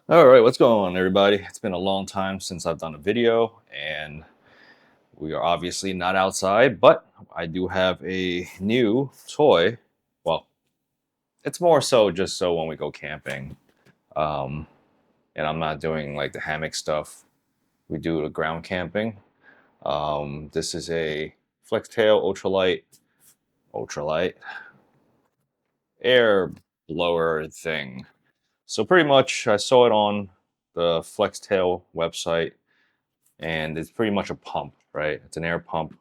All right, what's going on, everybody? It's been a long time since I've done a video, and we are obviously not outside, but I do have a new toy. Well, it's more so just so when we go camping, um, and I'm not doing like the hammock stuff. We do the ground camping. This is a Flextail ultralight air blower thing. So pretty much, I saw it on the Flextail website and it's pretty much a pump, right? It's an air pump.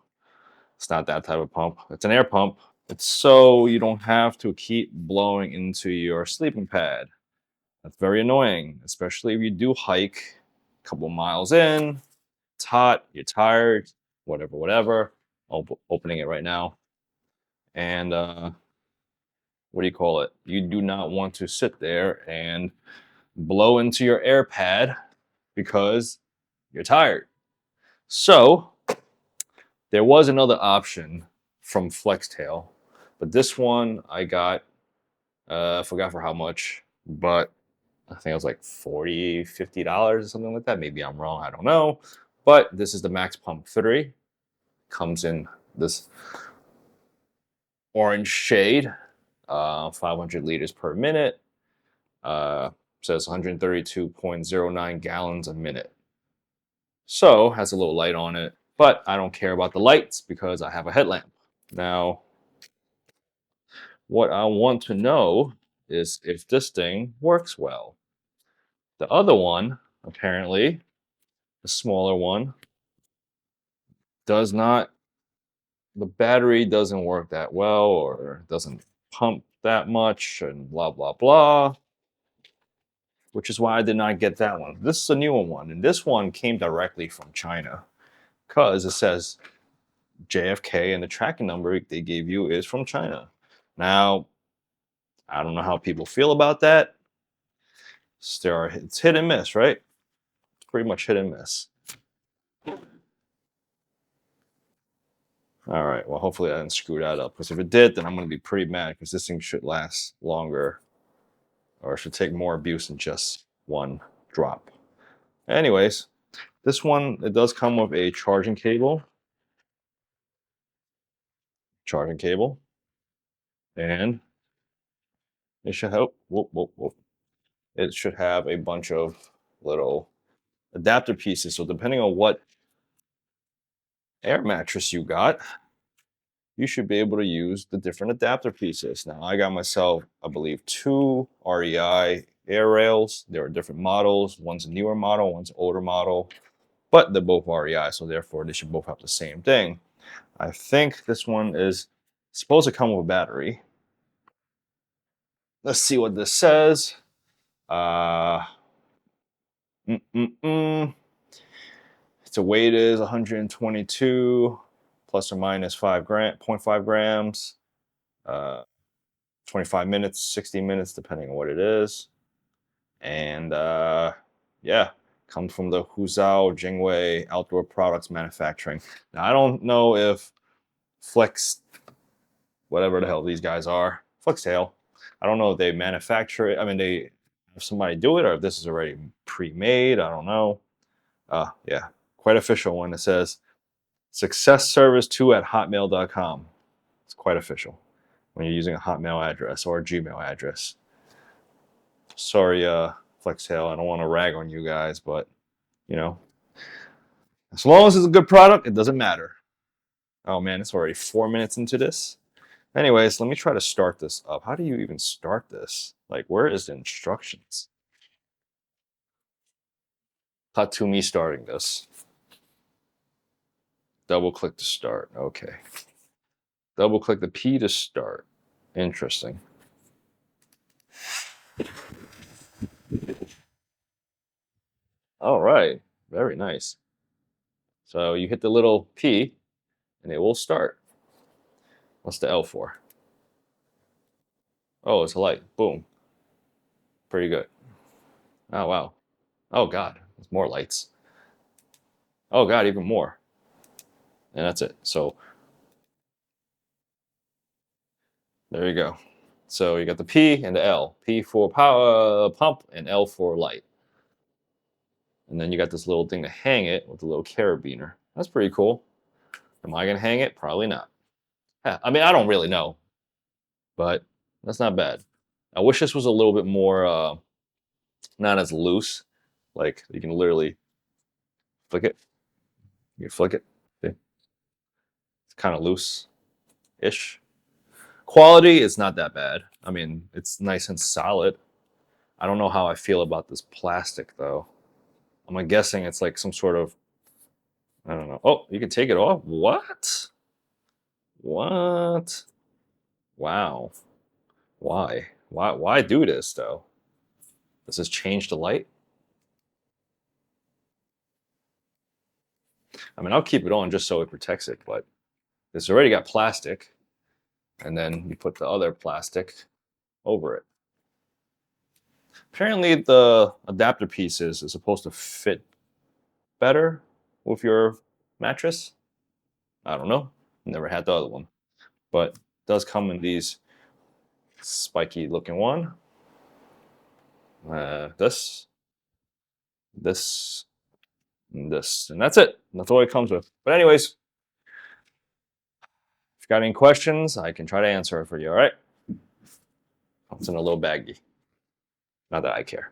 It's not that type of pump. It's an air pump. It's so you don't have to keep blowing into your sleeping pad. That's very annoying, especially if you do hike a couple miles in. It's hot, you're tired, whatever, whatever. Opening it right now. And what do you call it? You do not want to sit there and blow into your air pad because you're tired. So there was another option from Flextail, but this one I got, I forgot for how much, but I think it was like $40, $50 or something like that. Maybe I'm wrong, I don't know. But this is the Max Pump 3. Comes in this orange shade, 500 liters per minute. Says 132.09 gallons a minute. So has a little light on it, but I don't care about the lights because I have a headlamp. Now, what I want to know is if this thing works well. The other one, apparently, the smaller one, does not, the battery doesn't work that well or doesn't pump that much and blah, blah, blah, which is why I did not get that one. This is a newer one, and this one came directly from China because it says JFK and the tracking number they gave you is from China. Now, I don't know how people feel about that. It's hit and miss, right? Pretty much hit and miss. All right. Well, hopefully I didn't screw that up. Because if it did, then I'm going to be pretty mad because this thing should last longer or should take more abuse than just one drop. Anyways, this one, it does come with a charging cable, and it should help. Whoop, whoop, whoop. It should have a bunch of little adapter pieces. So depending on what air mattress you got, you should be able to use the different adapter pieces. Now, I got myself, I believe, two REI air rails. There are different models. One's a newer model, one's an older model, but they're both REI, so therefore they should both have the same thing. I think this one is supposed to come with a battery. Let's see what this says. Uh, mm, mm, mm. Its weight is 122 plus or minus 0.5 grams. Uh, 25 minutes, 60 minutes, depending on what it is. And yeah, comes from the Huzhou Jingwei Outdoor Products Manufacturing. Now, I don't know if Flex, whatever the hell these guys are, Flextail, I don't know if they manufacture it. I mean, they have somebody do it or if this is already pre made. I don't know. Yeah, quite official one. It says successservice2@hotmail.com. It's quite official when you're using a Hotmail address or a Gmail address. Sorry, Flextail, I don't want to rag on you guys, but you know, as long as it's a good product, it doesn't matter. Oh man, it's already 4 minutes into this. Anyways, let me try to start this up. How do you even start this? Like, where is the instructions? Cut to me starting this. Double click to start. Okay. Double click the P to start. Interesting. All right. Very nice. So you hit the little P and it will start. What's the L for? Oh, it's a light. Boom. Pretty good. Oh, wow. Oh, God. There's more lights. Oh, God, even more. And that's it. So there you go. So you got the P and the L. P for power pump and L for light. And then you got this little thing to hang it with a little carabiner. That's pretty cool. Am I gonna hang it? Probably not. I mean, I don't really know, but that's not bad. I wish this was a little bit more, not as loose. Like you can literally flick it. You can flick it. See? It's kind of loose-ish. Quality is not that bad. I mean, it's nice and solid. I don't know how I feel about this plastic though. I'm guessing it's like some sort of, I don't know. Oh, you can take it off? What? What? Wow. Why? Why do this though? Does this change the light? I mean, I'll keep it on just so it protects it, but it's already got plastic, and then you put the other plastic over it. Apparently, the adapter pieces is supposed to fit better with your mattress. I don't know. Never had the other one, but it does come in these spiky looking one. This, this, and this, and that's it. That's all it comes with. But anyways, if you got any questions, I can try to answer it for you. All right. It's in a little baggie. Not that I care.